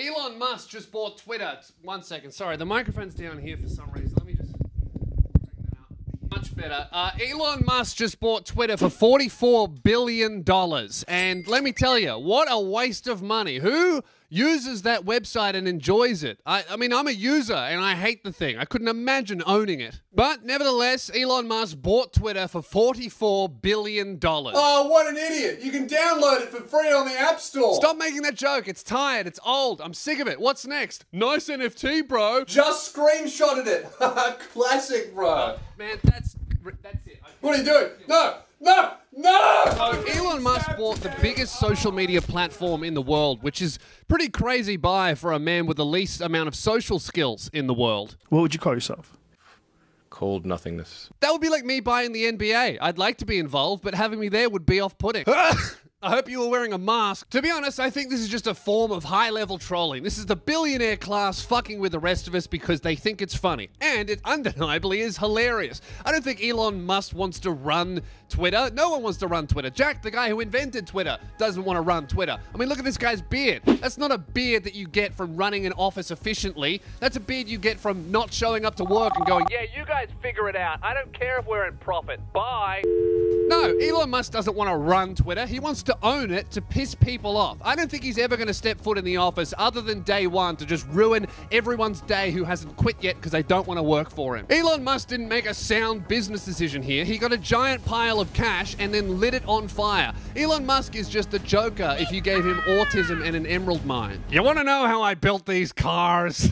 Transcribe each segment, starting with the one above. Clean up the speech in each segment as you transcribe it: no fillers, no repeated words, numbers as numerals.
Elon Musk just bought Twitter. 1 second. Sorry, the microphone's down here for some reason. Let me just bring that up. Much better. Elon Musk just bought Twitter for $44 billion. And let me tell you, what a waste of money. Who uses that website and enjoys it? I mean, I'm a user and I hate the thing. I couldn't imagine owning it. But nevertheless, Elon Musk bought Twitter for $44 billion. Oh, what an idiot. You can download it for free on the App Store. Stop making that joke. It's tired. It's old. I'm sick of it. What's next? Nice NFT, bro. Just screenshotted it. Classic, bro. Man, that's it. What are you doing? No, no, no! So Elon Musk bought the biggest social media platform in the world, which is pretty crazy buy for a man with the least amount of social skills in the world. What would you call yourself? Cold nothingness. That would be like me buying the NBA. I'd like to be involved, but having me there would be off-putting. I hope you were wearing a mask. To be honest, I think this is just a form of high-level trolling. This is the billionaire class fucking with the rest of us because they think it's funny. And it undeniably is hilarious. I don't think Elon Musk wants to run Twitter. No one wants to run Twitter. Jack, the guy who invented Twitter, doesn't want to run Twitter. I mean, look at this guy's beard. That's not a beard that you get from running an office efficiently. That's a beard you get from not showing up to work and going, yeah, you guys figure it out. I don't care if we're in profit. Bye. No, Elon Musk doesn't want to run Twitter. He wants to own it to piss people off. I don't think he's ever going to step foot in the office other than day one to just ruin everyone's day who hasn't quit yet because they don't want to work for him. Elon Musk didn't make a sound business decision here. He got a giant pile of cash and then lit it on fire. Elon Musk is just a joker if you gave him autism and an emerald mine. You want to know how I built these cars?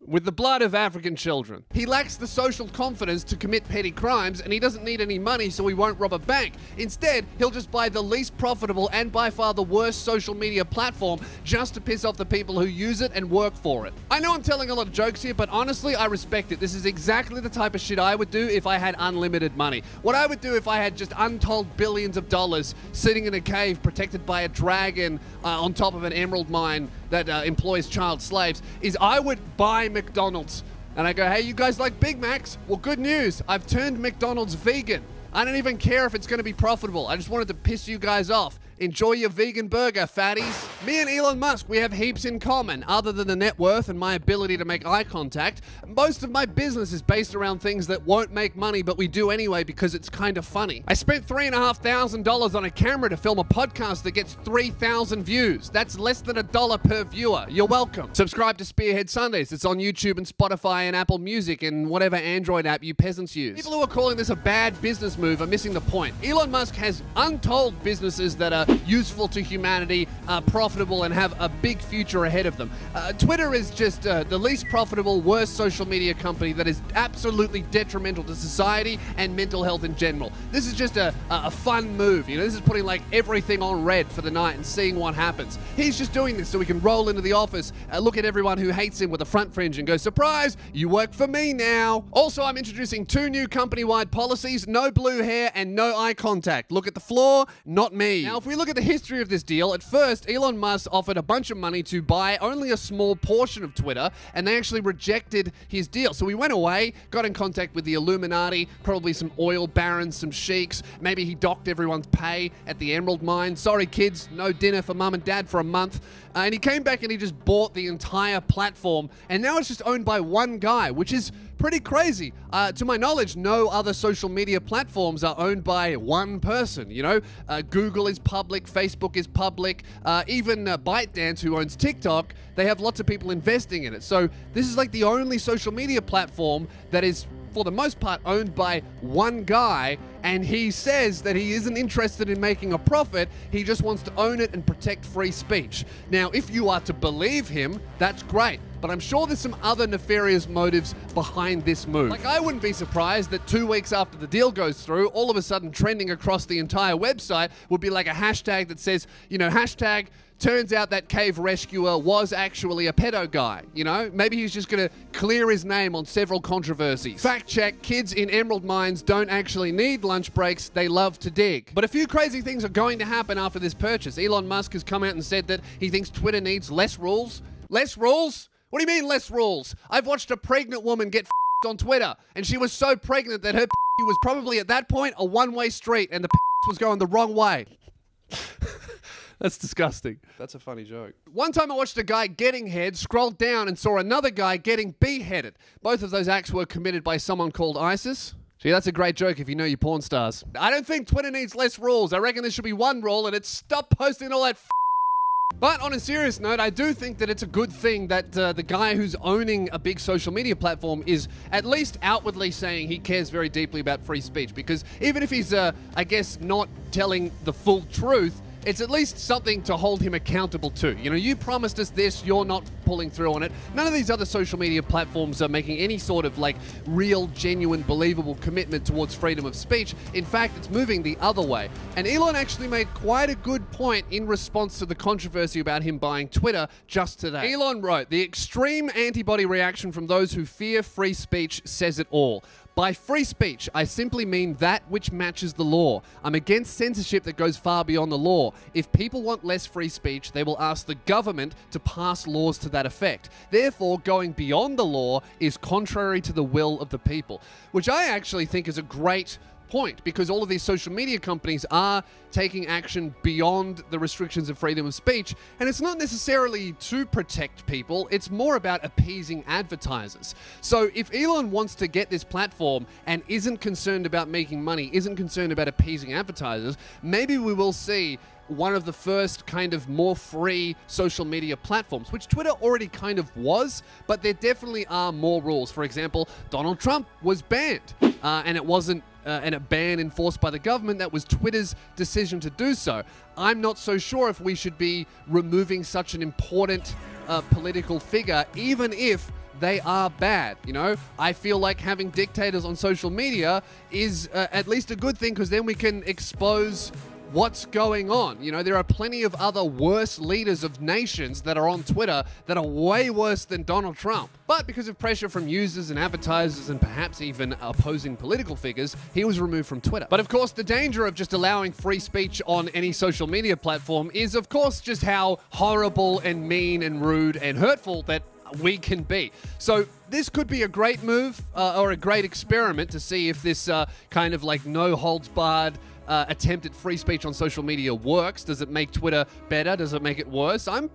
With the blood of African children. He lacks the social confidence to commit petty crimes, and he doesn't need any money, so he won't rob a bank. Instead, he'll just buy the least profitable and by far the worst social media platform just to piss off the people who use it and work for it. I know I'm telling a lot of jokes here, but honestly, I respect it. This is exactly the type of shit I would do if I had unlimited money. What I would do if I had just untold billions of dollars sitting in a cave protected by a dragon on top of an emerald mine that employs child slaves is I would buy McDonald's. And I go, hey, you guys like Big Macs? Well, good news. I've turned McDonald's vegan. I don't even care if it's going to be profitable. I just wanted to piss you guys off. Enjoy your vegan burger, fatties. Me and Elon Musk, we have heaps in common. Other than the net worth and my ability to make eye contact, most of my business is based around things that won't make money, but we do anyway because it's kind of funny. I spent $3,500 on a camera to film a podcast that gets 3,000 views. That's less than $1 per viewer. You're welcome. Subscribe to Spearhead Sundays. It's on YouTube and Spotify and Apple Music and whatever Android app you peasants use. People who are calling this a bad business move are missing the point. Elon Musk has untold businesses that are useful to humanity, profitable, and have a big future ahead of them. Twitter is just the least profitable, worst social media company that is absolutely detrimental to society and mental health in general. This is just a fun move. You know, this is putting like everything on red for the night and seeing what happens. He's just doing this so he can roll into the office, look at everyone who hates him with a front fringe and go, surprise, you work for me now. Also, I'm introducing 2 new company-wide policies, no blue hair and no eye contact. Look at the floor, not me. Now, if we look at the history of this deal, at first, Elon Musk offered a bunch of money to buy only a small portion of Twitter, and they actually rejected his deal. So he went away, got in contact with the Illuminati, probably some oil barons, some sheiks. Maybe he docked everyone's pay at the emerald mine. Sorry, kids, no dinner for mum and dad for a month. And he came back and he just bought the entire platform, and now it's just owned by one guy, which is pretty crazy. To my knowledge, no other social media platforms are owned by one person, you know? Google is public, Facebook is public, even ByteDance, who owns TikTok, they have lots of people investing in it. So this is like the only social media platform that is, for the most part, owned by one guy, and he says that he isn't interested in making a profit, he just wants to own it and protect free speech. Now, if you are to believe him, that's great, but I'm sure there's some other nefarious motives behind this move. Like, I wouldn't be surprised that 2 weeks after the deal goes through, all of a sudden trending across the entire website would be like a hashtag that says, you know, hashtag turns out that cave rescuer was actually a pedo guy, you know? Maybe he's just gonna clear his name on several controversies. Fact check, kids in emerald mines don't actually need lunch breaks, they love to dig. But a few crazy things are going to happen after this purchase. Elon Musk has come out and said that he thinks Twitter needs less rules. Less rules? What do you mean less rules? I've watched a pregnant woman get on Twitter, and she was so pregnant that her was probably at that point a one-way street and the was going the wrong way. That's disgusting. That's a funny joke. One time I watched a guy getting head, scrolled down and saw another guy getting beheaded. Both of those acts were committed by someone called ISIS. Gee, that's a great joke if you know your porn stars. I don't think Twitter needs less rules. I reckon there should be one rule, and it's stop posting all that But on a serious note, I do think that it's a good thing that the guy who's owning a big social media platform is at least outwardly saying he cares very deeply about free speech, because even if he's, I guess, not telling the full truth, it's at least something to hold him accountable to. You know, you promised us this, you're not pulling through on it. None of these other social media platforms are making any sort of like real, genuine, believable commitment towards freedom of speech. In fact, it's moving the other way. And Elon actually made quite a good point in response to the controversy about him buying Twitter just today. Elon wrote, "The extreme antibody reaction from those who fear free speech says it all. By free speech, I simply mean that which matches the law. I'm against censorship that goes far beyond the law. If people want less free speech, they will ask the government to pass laws to that effect. Therefore, going beyond the law is contrary to the will of the people." Which I actually think is a great point, because all of these social media companies are taking action beyond the restrictions of freedom of speech, and it's not necessarily to protect people, it's more about appeasing advertisers. So if Elon wants to get this platform and isn't concerned about making money, isn't concerned about appeasing advertisers, maybe we will see one of the first kind of more free social media platforms, which Twitter already kind of was, but there definitely are more rules. For example, Donald Trump was banned, and it wasn't a ban enforced by the government. That was Twitter's decision to do so. I'm not so sure if we should be removing such an important political figure, even if they are bad. You know, I feel like having dictators on social media is at least a good thing, because then we can expose what's going on. You know, there are plenty of other worse leaders of nations that are on Twitter that are way worse than Donald Trump. But because of pressure from users and advertisers and perhaps even opposing political figures, he was removed from Twitter. But of course, the danger of just allowing free speech on any social media platform is, of course, just how horrible and mean and rude and hurtful that we can be. So this could be a great move or a great experiment to see if this kind of like no holds barred attempt at free speech on social media works. Does it make Twitter better? Does it make it worse? I'm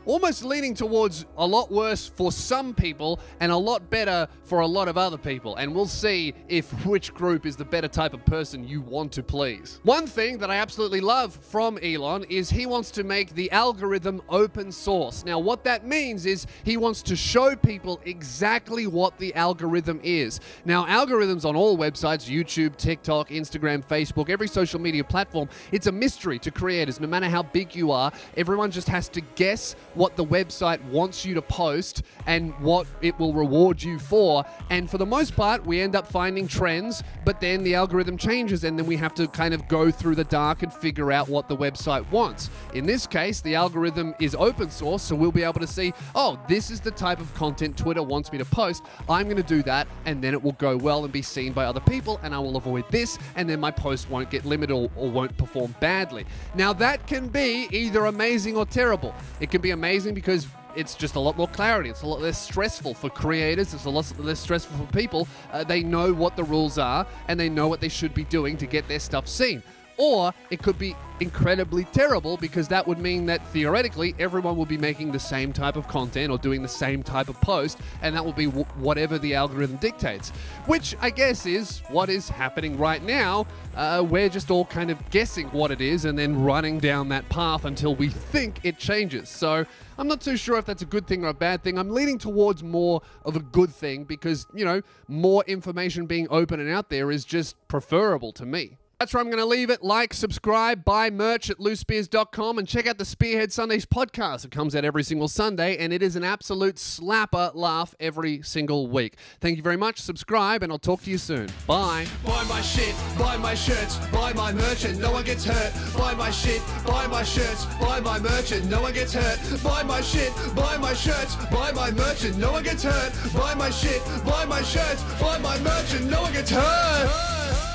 almost leaning towards a lot worse for some people and a lot better for a lot of other people. And we'll see if which group is the better type of person you want to please. One thing that I absolutely love from Elon is he wants to make the algorithm open source. Now, what that means is he wants to show people exactly what the algorithm is. Now, algorithms on all websites, YouTube, TikTok, Instagram, Facebook, every social media platform, it's a mystery to creators. No matter how big you are, everyone just has to guess what the website wants you to post and what it will reward you for. And for the most part, we end up finding trends, but then the algorithm changes and then we have to kind of go through the dark and figure out what the website wants. In this case, the algorithm is open source, so we'll be able to see, oh, this is the type of content Twitter wants me to post. I'm going to do that, and then it will go well and be seen by other people, and I will avoid this, and then my post won't get limited or won't perform badly. Now, that can be either amazing or terrible. It can be amazing because it's just a lot more clarity. It's a lot less stressful for creators. It's a lot less stressful for people. They know what the rules are and they know what they should be doing to get their stuff seen. Or it could be incredibly terrible, because that would mean that theoretically everyone will be making the same type of content or doing the same type of post, and that will be whatever the algorithm dictates, which I guess is what is happening right now. We're just all kind of guessing what it is and then running down that path until we think it changes. So I'm not too sure if that's a good thing or a bad thing. I'm leaning towards more of a good thing because, you know, more information being open and out there is just preferable to me. That's where I'm going to leave it. Like, subscribe, buy merch at loosespears.com, and check out the Spearhead Sundays podcast. It comes out every single Sunday, and it is an absolute slapper laugh every single week. Thank you very much. Subscribe, and I'll talk to you soon. Bye. Buy my shit, buy my shirts, buy my merch and no one gets hurt. Buy my shit, buy my shirts, buy my merch and no one gets hurt. Buy my shit, buy my shirts, buy my merch and no one gets hurt. Buy my shit, buy my shirts, buy my merch and no one gets hurt.